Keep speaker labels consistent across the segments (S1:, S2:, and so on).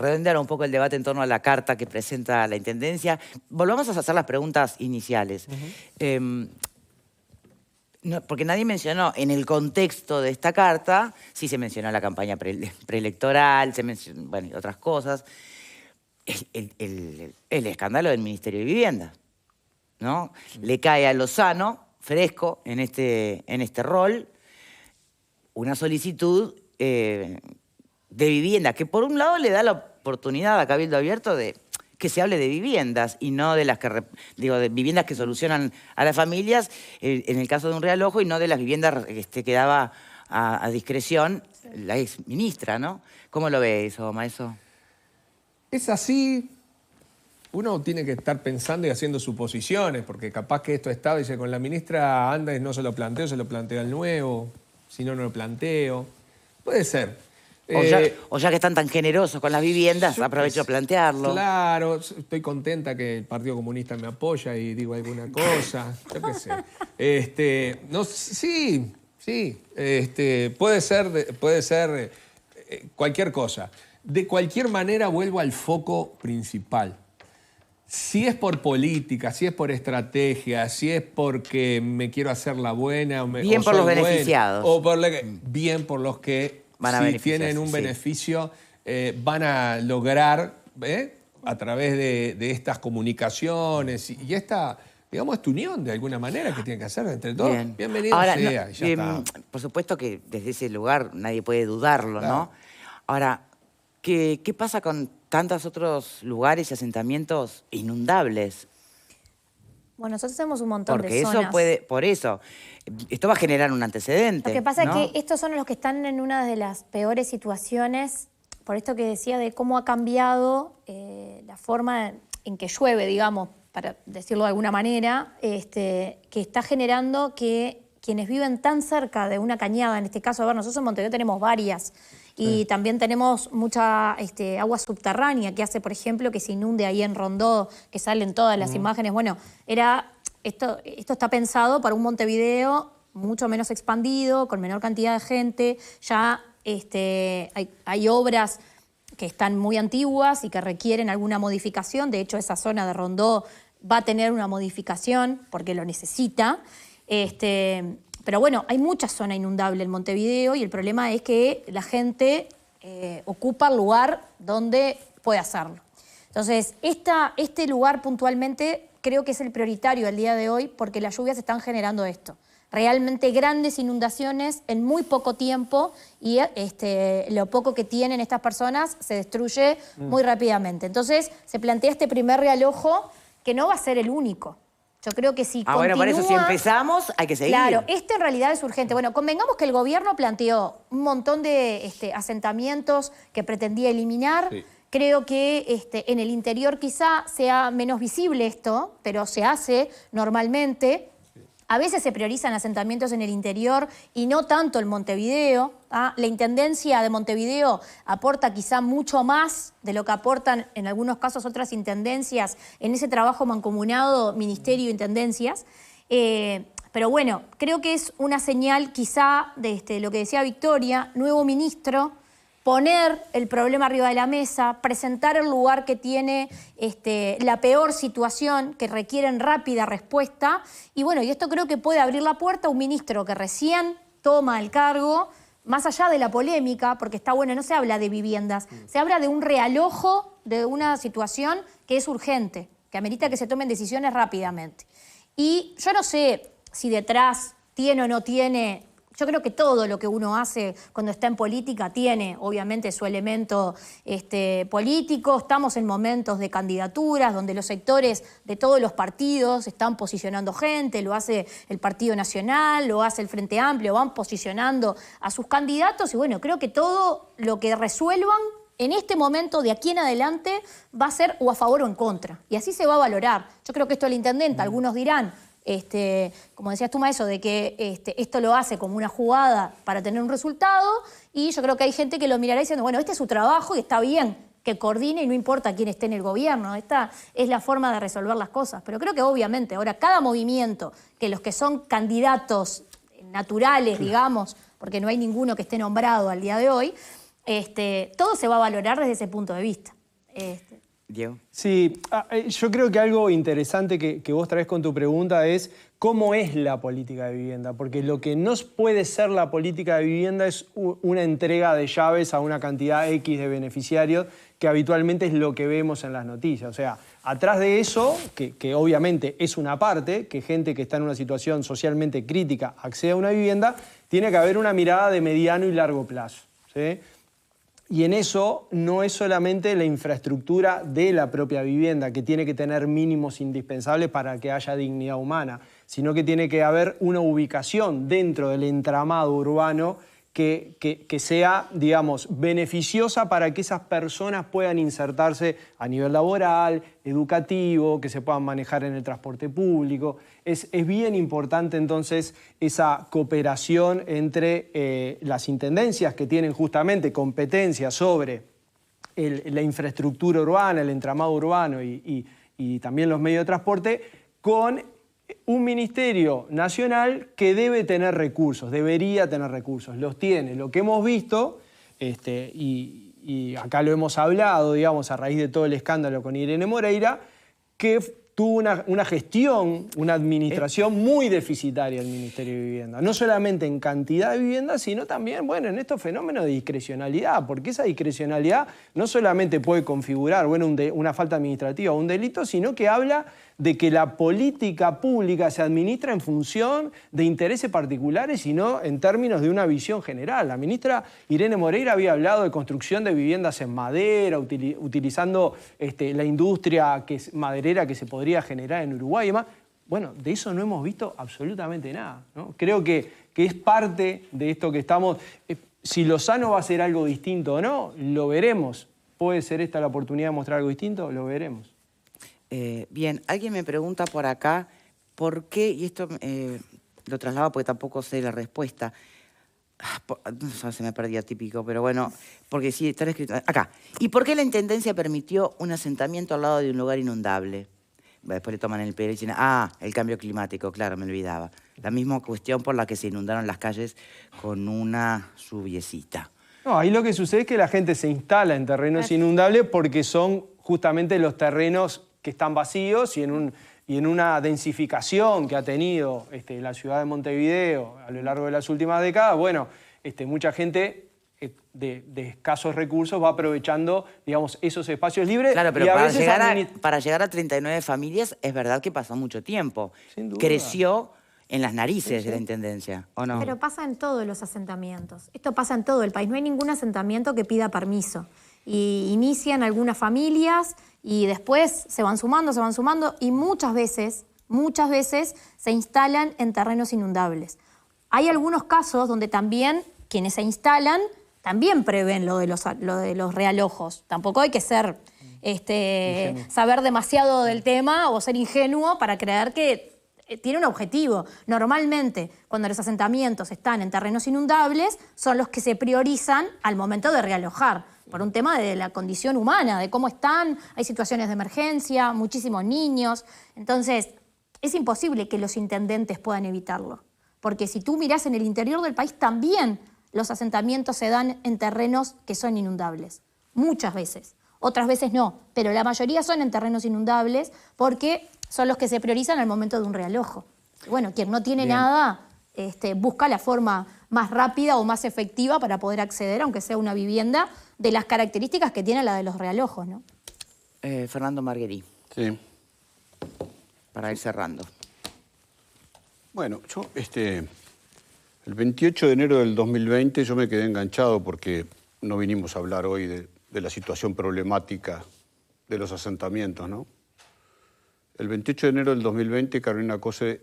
S1: redondear un poco el debate en torno a la carta que presenta la Intendencia, volvamos a hacer las preguntas iniciales. No, porque nadie mencionó, en el contexto de esta carta, sí se mencionó la campaña preelectoral, se mencionó, bueno, y otras cosas, el escándalo del Ministerio de Vivienda, ¿no? Le cae a Lozano, fresco, en este rol, una solicitud de vivienda, que por un lado le da la oportunidad a Cabildo Abierto de que se hable de viviendas y no de las que, de viviendas que solucionan a las familias, en el caso de un realojo, y no de las viviendas que daba a discreción la ex ministra, ¿no? ¿Cómo lo ve eso, Maeso?
S2: Es así. Uno tiene que estar pensando y haciendo suposiciones, porque capaz que esto estaba, dice, con la ministra Andes no se lo planteo al nuevo, si no, no lo planteo. Puede ser.
S1: O ya que están tan generosos con las viviendas, aprovecho a plantearlo.
S2: Claro, estoy contenta que el Partido Comunista me apoya y digo alguna cosa, yo qué sé. No, sí, puede ser cualquier cosa. De cualquier manera vuelvo al foco principal. Si es por política, si es por estrategia, si es porque me quiero hacer la buena,
S1: bien por los beneficiados.
S2: Bien por los que,
S1: si
S2: tienen un beneficio, van a lograr, a través de estas comunicaciones y esta, digamos, esta unión de alguna manera que tienen que hacer entre todos.
S1: Bien.
S2: Bienvenido
S1: Ahora,
S2: sea,
S1: no,
S2: ya está.
S1: Por supuesto que desde ese lugar nadie puede dudarlo, claro, ¿no? Ahora, ¿qué pasa con tantos otros lugares y asentamientos inundables?
S3: Bueno, nosotros tenemos un montón
S1: porque
S3: de zonas.
S1: Por eso, esto va a generar un antecedente.
S3: Lo que pasa,
S1: ¿no?,
S3: es que estos son los que están en una de las peores situaciones, por esto que decía de cómo ha cambiado la forma en que llueve, digamos, para decirlo de alguna manera, que está generando que quienes viven tan cerca de una cañada, en este caso, a ver, nosotros en Montevideo tenemos varias, y también tenemos mucha agua subterránea que hace, por ejemplo, que se inunde ahí en Rondó, que salen todas las imágenes. Bueno, esto está pensado para un Montevideo mucho menos expandido, con menor cantidad de gente. Ya hay obras que están muy antiguas y que requieren alguna modificación. De hecho, esa zona de Rondó va a tener una modificación porque lo necesita. Pero bueno, hay mucha zona inundable en Montevideo y el problema es que la gente ocupa el lugar donde puede hacerlo. Entonces, este lugar puntualmente creo que es el prioritario al día de hoy porque las lluvias están generando esto. Realmente grandes inundaciones en muy poco tiempo y lo poco que tienen estas personas se destruye muy rápidamente. Entonces, se plantea este primer realojo que no va a ser el único. Yo creo que si continúa...
S1: Bueno, por eso si empezamos hay que seguir.
S3: Claro, en realidad es urgente. Bueno, convengamos que el gobierno planteó un montón de asentamientos que pretendía eliminar. Sí. Creo que en el interior quizá sea menos visible esto, pero se hace normalmente. A veces se priorizan asentamientos en el interior y no tanto en Montevideo. La Intendencia de Montevideo aporta quizá mucho más de lo que aportan en algunos casos otras intendencias en ese trabajo mancomunado Ministerio e Intendencias. Pero bueno, creo que es una señal quizá de lo que decía Victoria, nuevo ministro, poner el problema arriba de la mesa, presentar el lugar que tiene la peor situación, que requieren rápida respuesta. Y bueno, y esto creo que puede abrir la puerta a un ministro que recién toma el cargo, más allá de la polémica, porque está bueno, no se habla de viviendas, se habla de un realojo de una situación que es urgente, que amerita que se tomen decisiones rápidamente. Y yo no sé si detrás tiene o no tiene... Yo creo que todo lo que uno hace cuando está en política tiene, obviamente, su elemento político. Estamos en momentos de candidaturas donde los sectores de todos los partidos están posicionando gente, lo hace el Partido Nacional, lo hace el Frente Amplio, van posicionando a sus candidatos y bueno, creo que todo lo que resuelvan en este momento, de aquí en adelante, va a ser o a favor o en contra. Y así se va a valorar. Yo creo que esto el intendente, algunos dirán, como decías tú, Maeso, de que esto lo hace como una jugada para tener un resultado y yo creo que hay gente que lo mirará diciendo, bueno, este es su trabajo y está bien que coordine y no importa quién esté en el gobierno, esta es la forma de resolver las cosas. Pero creo que obviamente ahora cada movimiento, que los que son candidatos naturales, digamos, porque no hay ninguno que esté nombrado al día de hoy, todo se va a valorar desde ese punto de vista.
S1: Diego.
S4: Sí, yo creo que algo interesante que vos traes con tu pregunta es cómo es la política de vivienda, porque lo que no puede ser la política de vivienda es una entrega de llaves a una cantidad X de beneficiarios, que habitualmente es lo que vemos en las noticias. O sea, atrás de eso, que obviamente es una parte, que gente que está en una situación socialmente crítica acceda a una vivienda, tiene que haber una mirada de mediano y largo plazo, ¿sí? Y en eso no es solamente la infraestructura de la propia vivienda, que tiene que tener mínimos indispensables para que haya dignidad humana, sino que tiene que haber una ubicación dentro del entramado urbano que sea, digamos, beneficiosa para que esas personas puedan insertarse a nivel laboral, educativo, que se puedan manejar en el transporte público. Es bien importante entonces esa cooperación entre las intendencias que tienen justamente competencia sobre la infraestructura urbana, el entramado urbano y también los medios de transporte, con un ministerio nacional que debe tener recursos, debería tener recursos, los tiene. Lo que hemos visto, y acá lo hemos hablado, digamos, a raíz de todo el escándalo con Irene Moreira, que tuvo una gestión, una administración muy deficitaria del Ministerio de Vivienda. No solamente en cantidad de viviendas, sino también, bueno, en estos fenómenos de discrecionalidad, porque esa discrecionalidad no solamente puede configurar, bueno, una falta administrativa o un delito, sino que habla de que la política pública se administra en función de intereses particulares y no en términos de una visión general. La ministra Irene Moreira había hablado de construcción de viviendas en madera, utilizando la industria maderera que se podría generar en Uruguay y demás. Bueno, de eso no hemos visto absolutamente nada, ¿no? Creo que es parte de esto que estamos... Si Lozano va a hacer algo distinto o no, lo veremos. ¿Puede ser esta la oportunidad de mostrar algo distinto? Lo veremos.
S1: Bien, alguien me pregunta por acá por qué, y esto lo traslado porque tampoco sé la respuesta. No, se me perdía típico, pero bueno, porque sí, está escrito acá. ¿Y por qué la Intendencia permitió un asentamiento al lado de un lugar inundable? Después le toman el pelo y dicen, el cambio climático, claro, me olvidaba. La misma cuestión por la que se inundaron las calles con una lluviecita.
S4: No, ahí lo que sucede es que la gente se instala en terrenos inundables porque son justamente los terrenos que están vacíos y en una densificación que ha tenido la ciudad de Montevideo a lo largo de las últimas décadas, bueno, mucha gente de escasos recursos va aprovechando, digamos, esos espacios libres.
S1: Claro, pero para llegar a 39 familias es verdad que pasó mucho tiempo.
S4: Sin duda.
S1: Creció en las narices de la Intendencia, ¿o no?
S3: Pero pasa en todos los asentamientos. Esto pasa en todo el país. No hay ningún asentamiento que pida permiso. Y inician algunas familias y después se van sumando y muchas veces se instalan en terrenos inundables. Hay algunos casos donde también quienes se instalan también prevén lo de los realojos. Tampoco hay que ser saber demasiado del tema o ser ingenuo para creer que tiene un objetivo. Normalmente, cuando los asentamientos están en terrenos inundables, son los que se priorizan al momento de realojar, por un tema de la condición humana, de cómo están, hay situaciones de emergencia, muchísimos niños. Entonces, es imposible que los intendentes puedan evitarlo, porque si tú mirás en el interior del país, también los asentamientos se dan en terrenos que son inundables, muchas veces. Otras veces no, pero la mayoría son en terrenos inundables porque son los que se priorizan al momento de un realojo. Bueno, quien no tiene nada busca la forma más rápida o más efectiva para poder acceder, aunque sea una vivienda, de las características que tiene la de los realojos, ¿no?
S1: Fernando Marguerí.
S5: Sí.
S1: Para ir cerrando.
S5: Bueno, yo el 28 de enero del 2020 yo me quedé enganchado porque no vinimos a hablar hoy de la situación problemática de los asentamientos, ¿no? El 28 de enero del 2020 Carolina Cose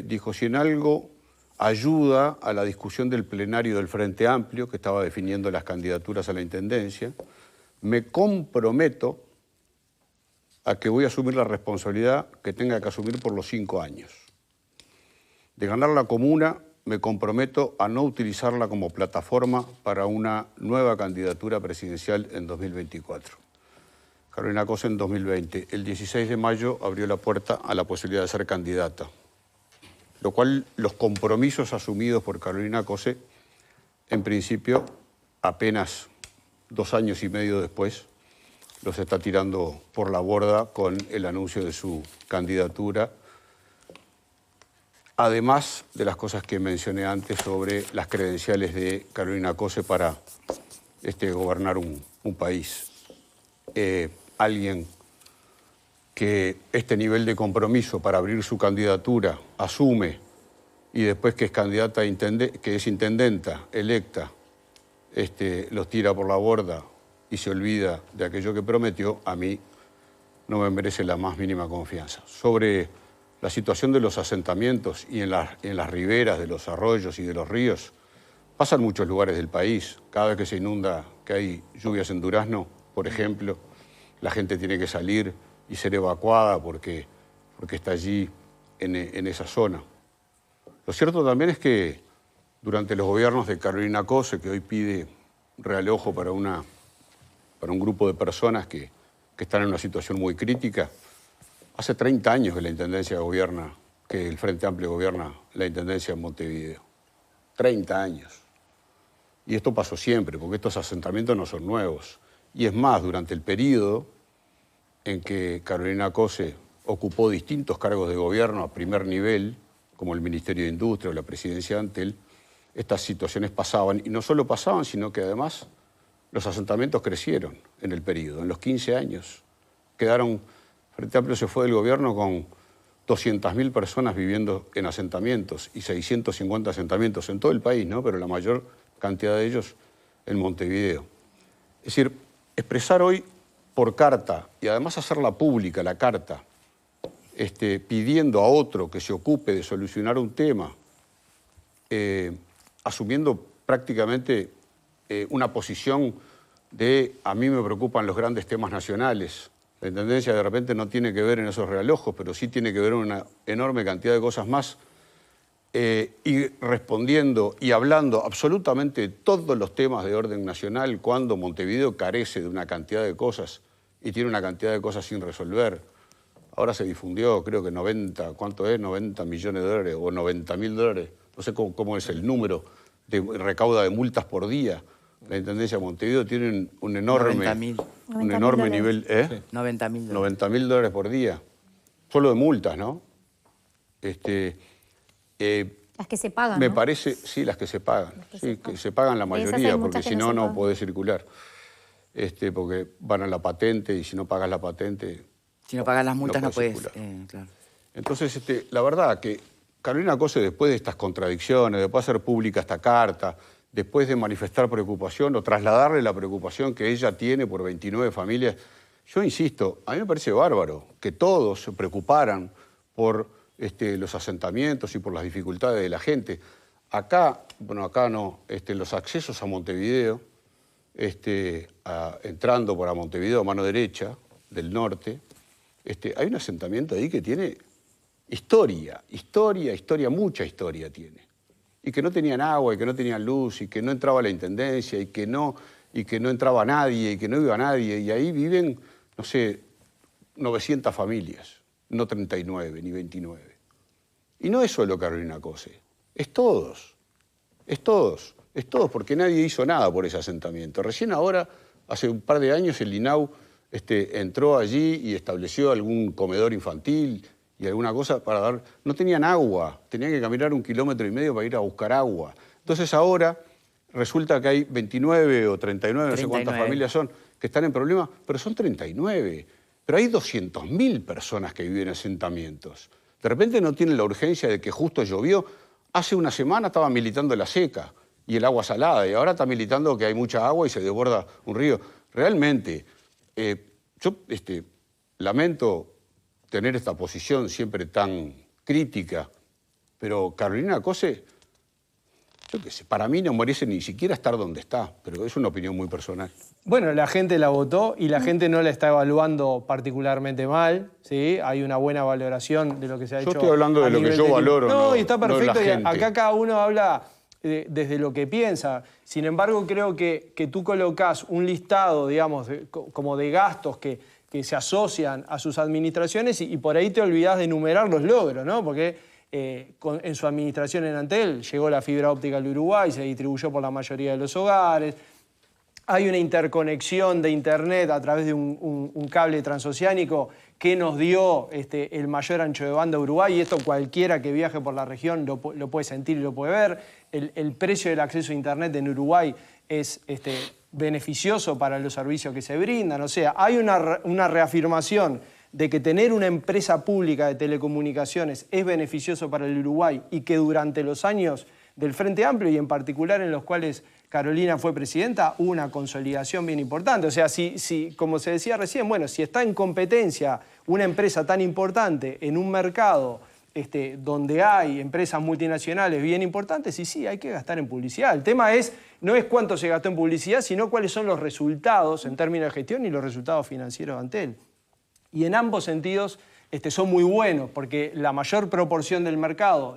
S5: dijo, si en algo ayuda a la discusión del plenario del Frente Amplio, que estaba definiendo las candidaturas a la Intendencia, me comprometo a que voy a asumir la responsabilidad que tenga que asumir por los 5 años. De ganar la comuna, me comprometo a no utilizarla como plataforma para una nueva candidatura presidencial en 2024. Carolina Cose en 2020. El 16 de mayo abrió la puerta a la posibilidad de ser candidata, lo cual los compromisos asumidos por Carolina Cose, en principio, apenas 2 años y medio después, los está tirando por la borda con el anuncio de su candidatura. Además de las cosas que mencioné antes sobre las credenciales de Carolina Cose para gobernar un país. Alguien que este nivel de compromiso para abrir su candidatura asume y después que es candidata que es intendenta electa, los tira por la borda y se olvida de aquello que prometió, a mí no me merece la más mínima confianza. Sobre la situación de los asentamientos y en las riberas de los arroyos y de los ríos, pasa en muchos lugares del país. Cada vez que se inunda, que hay lluvias en Durazno, por ejemplo, la gente tiene que salir y ser evacuada porque está allí en esa zona. Lo cierto también es que durante los gobiernos de Carolina Cose, que hoy pide realojo para un grupo de personas que están en una situación muy crítica, hace 30 años que la Intendencia gobierna, que el Frente Amplio gobierna la Intendencia en Montevideo. 30 años. Y esto pasó siempre, porque estos asentamientos no son nuevos. Y es más, durante el periodo en que Carolina Cose ocupó distintos cargos de gobierno a primer nivel, como el Ministerio de Industria o la Presidencia de Antel, estas situaciones pasaban. Y no solo pasaban, sino que además los asentamientos crecieron en el periodo. En los 15 años Frente Amplio se fue del gobierno con 200.000 personas viviendo en asentamientos y 650 asentamientos en todo el país, ¿no? Pero la mayor cantidad de ellos en Montevideo. Es decir, expresar hoy por carta y además hacerla pública, la carta, pidiendo a otro que se ocupe de solucionar un tema, asumiendo prácticamente una posición de a mí me preocupan los grandes temas nacionales. La Intendencia de repente no tiene que ver en esos realojos, pero sí tiene que ver en una enorme cantidad de cosas más, y respondiendo y hablando absolutamente de todos los temas de orden nacional cuando Montevideo carece de una cantidad de cosas y tiene una cantidad de cosas sin resolver. Ahora se difundió, creo que 90, ¿cuánto es? 90 millones de dólares o 90.000 dólares. No sé cómo es el número de recauda de multas por día. La Intendencia de Montevideo tiene un enorme nivel...
S1: Sí. 90.000 dólares.
S5: 90.000 dólares por día. Solo de multas, ¿no?
S3: Las que se pagan,
S5: Me
S3: ¿no?
S5: parece, sí, las que se pagan. Que se pagan la mayoría, porque si no, no podés circular. Porque van a la patente y si no pagas la patente...
S1: Si no pagas las multas no puedes
S5: claro. Entonces, la verdad que Carolina Cose, después de estas contradicciones, después de hacer pública esta carta, después de manifestar preocupación o trasladarle la preocupación que ella tiene por 29 familias, yo insisto, a mí me parece bárbaro que todos se preocuparan por los asentamientos y por las dificultades de la gente. Acá no, los accesos a Montevideo, entrando por Montevideo a mano derecha del norte, hay un asentamiento ahí que tiene historia, mucha historia tiene. Y que no tenían agua, y que no tenían luz, y que no entraba la Intendencia, y que no entraba nadie, y que no iba nadie. Y ahí viven, no sé, 900 familias, no 39 ni 29. Y no es solo Carolina Cose, es todos, porque nadie hizo nada por ese asentamiento. Recién ahora, hace un par de años, el INAU entró allí y estableció algún comedor infantil y alguna cosa para dar... No tenían agua, tenían que caminar 1,5 kilómetros para ir a buscar agua. Entonces ahora resulta que hay 29 o 39, no sé cuántas familias son, que están en problemas, pero son 39. Pero hay 200.000 personas que viven en asentamientos. De repente no tienen la urgencia de que justo llovió. Hace una semana estaba militando la seca y el agua salada, y ahora está militando que hay mucha agua y se desborda un río. Realmente, yo lamento tener esta posición siempre tan crítica, pero Carolina Cose, yo qué sé, para mí no merece ni siquiera estar donde está, pero es una opinión muy personal.
S4: Bueno, la gente la votó y la gente no la está evaluando particularmente mal, ¿sí? Hay una buena valoración de lo que se ha hecho.
S5: Yo estoy hablando de lo que yo valoro,
S4: no, y está
S5: no
S4: perfecto.
S5: la gente.
S4: Acá cada uno habla desde lo que piensa. Sin embargo, creo que tú colocás un listado, digamos, como de gastos que se asocian a sus administraciones y por ahí te olvidás de enumerar los logros, ¿no? Porque en su administración en Antel llegó la fibra óptica al Uruguay, se distribuyó por la mayoría de los hogares. hay una interconexión de Internet a través de un cable transoceánico que nos dio el mayor ancho de banda a Uruguay, y esto cualquiera que viaje por la región lo puede sentir y lo puede ver. El precio del acceso a Internet en Uruguay es beneficioso para los servicios que se brindan. O sea, hay una reafirmación de que tener una empresa pública de telecomunicaciones es beneficioso para el Uruguay y que durante los años del Frente Amplio y en particular en los cuales Carolina fue presidenta, hubo una consolidación bien importante. O sea, si, como se decía recién, bueno, si está en competencia una empresa tan importante en un mercado donde hay empresas multinacionales bien importantes, y sí, hay que gastar en publicidad. El tema no es cuánto se gastó en publicidad, sino cuáles son los resultados en términos de gestión y los resultados financieros de Antel. Y en ambos sentidos son muy buenos, porque la mayor proporción del mercado,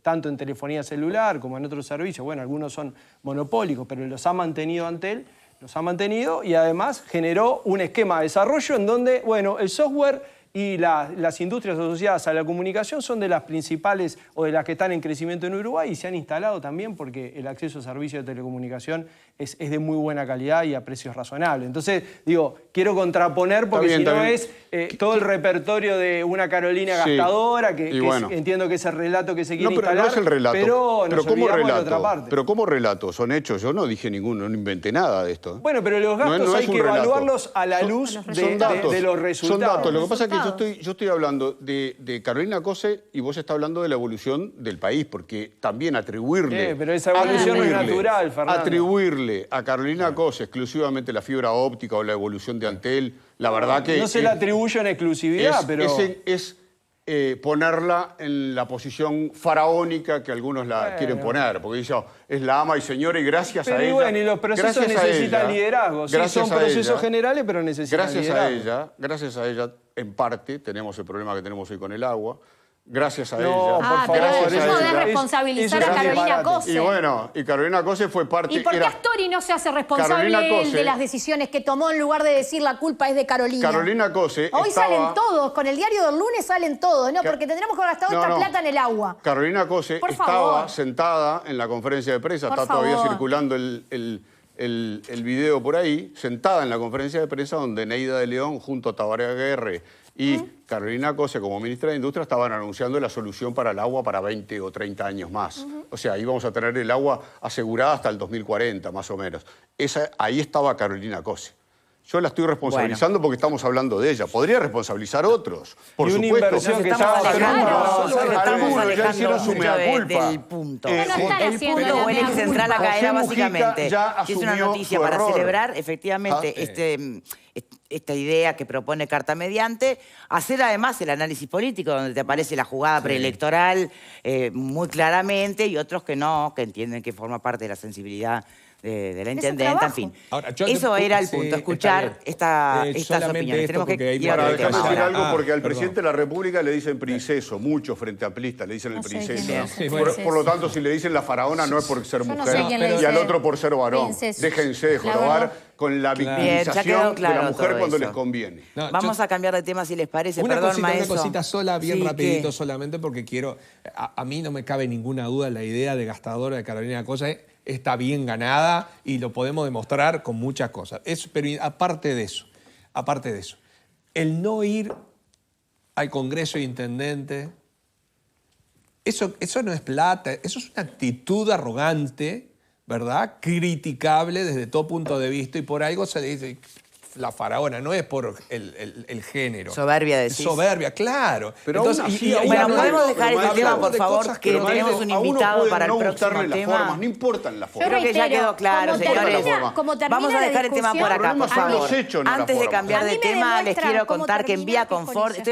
S4: tanto en telefonía celular como en otros servicios, bueno, algunos son monopólicos, pero los ha mantenido Antel, los ha mantenido, y además generó un esquema de desarrollo en donde, bueno, el software y las industrias asociadas a la comunicación son de las principales o de las que están en crecimiento en Uruguay y se han instalado también porque el acceso a servicios de telecomunicación es de muy buena calidad y a precios razonables. Entonces, digo, quiero contraponer porque si no es todo el repertorio de una Carolina gastadora, que entiendo que es el relato que se quiere instalar.
S5: No es el relato.
S4: Pero nos olvidamos de otra parte.
S5: Pero ¿cómo relato? Son hechos. Yo no dije ninguno, no inventé nada de esto.
S4: Bueno, pero los gastos hay que evaluarlos a la luz de los resultados.
S5: Son datos. Lo que pasa es que yo estoy hablando de Carolina Cose y vos estás hablando de la evolución del país, porque también atribuirle...
S4: pero esa evolución no es natural, Fernando.
S5: Atribuirle a Carolina Cose exclusivamente la fibra óptica o la evolución de Antel, la verdad que...
S4: No se la atribuye en exclusividad, pero...
S5: Es ponerla en la posición faraónica que algunos la quieren poner, porque dice, es la ama y señora y gracias a ella...
S4: Bueno, y los procesos necesitan liderazgo. Sí, son procesos generales, pero necesitan liderazgo.
S5: Gracias a ella, en parte, tenemos el problema que tenemos hoy con el agua. Gracias a ella.
S3: Por favor,
S5: gracias
S3: no
S5: a
S3: de
S5: ella.
S3: responsabilizar a Carolina Cose.
S5: Y bueno, y Carolina Cose fue parte...
S3: ¿Y por qué Astori no se hace responsable él de las decisiones que tomó en lugar de decir la culpa es de Carolina?
S5: Carolina Cose
S3: Hoy salen todos, con el diario del lunes salen todos, ¿no? Porque tendremos que haber gastado esta plata en el agua.
S5: Carolina Cose estaba sentada en la conferencia de prensa, está todavía circulando el video por ahí, sentada en la conferencia de prensa donde Neida de León junto a Tabaré Aguirre y Carolina Cose como ministra de Industria estaban anunciando la solución para el agua para 20 o 30 años más. O sea, íbamos a tener el agua asegurada hasta el 2040, más o menos. Ahí estaba Carolina Cose. Yo la estoy responsabilizando porque estamos hablando de ella. Podría responsabilizar otros, por supuesto.
S4: Una inversión que estaba
S1: estamos
S5: ya hicieron su mea culpa.
S1: del punto.
S3: No están
S1: El
S3: haciendo
S1: punto
S3: la
S1: o el eje
S3: mea
S1: central
S3: culpa.
S1: acá era
S5: José Mujica
S1: básicamente,
S5: ya
S1: que es una
S5: asumió
S1: noticia
S5: su
S1: para
S5: error.
S1: celebrar, efectivamente, esta idea que propone Carta Mediante, hacer además el análisis político, donde te aparece la jugada preelectoral muy claramente, y otros que no, que entienden que forma parte de la sensibilidad de la intendenta, en fin.
S2: Ahora,
S1: eso era el punto, escuchar estas opiniones. Tenemos que ir a otro
S5: Déjame
S1: tema
S5: decir
S1: ahora.
S5: algo, porque al presidente de la República le dicen princeso, muchos frente amplistas le dicen el princeso. Por lo tanto, si le dicen la faraona no es por ser
S3: Yo no
S5: mujer
S3: sé quién le
S5: y
S3: dice
S5: al otro por ser varón.
S3: princeso.
S5: Déjense de
S3: La
S5: jorobar
S3: verdad.
S5: con la
S1: Bien, ya
S5: victimización
S1: quedó
S5: de
S1: claro
S5: la mujer
S1: todo
S5: cuando
S1: eso.
S5: les conviene.
S2: No,
S1: Vamos a cambiar de tema si les parece.
S2: Una
S1: Perdón, maestro.
S2: cosita sola, bien
S1: Sí,
S2: rapidito
S1: ¿qué?
S2: solamente, porque quiero... A mí no me cabe ninguna duda la idea de gastadora de Carolina Cose está bien ganada y lo podemos demostrar con muchas cosas. Pero aparte de eso, el no ir al Congreso de Intendentes, eso no es plata, eso es una actitud arrogante, ¿verdad? Criticable desde todo punto de vista, y por algo se le dice la faraona, no es por el género.
S1: Soberbia, decís.
S2: Soberbia, claro.
S5: Pero aún así,
S1: Bueno,
S5: hablando-
S1: podemos dejar
S5: pero
S1: este tema,
S5: hablando
S1: por
S5: de
S1: favor,
S5: cosas
S1: que
S5: no
S1: tenemos
S5: hay-
S1: un
S5: a uno
S1: invitado
S5: puede
S1: para el
S5: no
S1: próximo
S5: gustarle las
S1: tema.
S5: formas, no importan las
S3: Yo
S5: formas.
S1: Creo que ya
S3: reitero,
S1: quedó claro,
S3: como
S1: señores.
S3: como termina
S1: Vamos a
S3: la
S1: dejar el tema por
S3: discusión,
S1: acá, por
S5: a mí-
S1: favor.
S5: Los hechos, no las
S1: Antes de
S5: formas.
S1: cambiar
S3: A
S1: de
S3: mí me
S1: tema, les
S3: demuestran
S1: quiero
S3: cómo
S1: contar que en
S3: termina
S1: Vía Confort...
S3: Fijolice.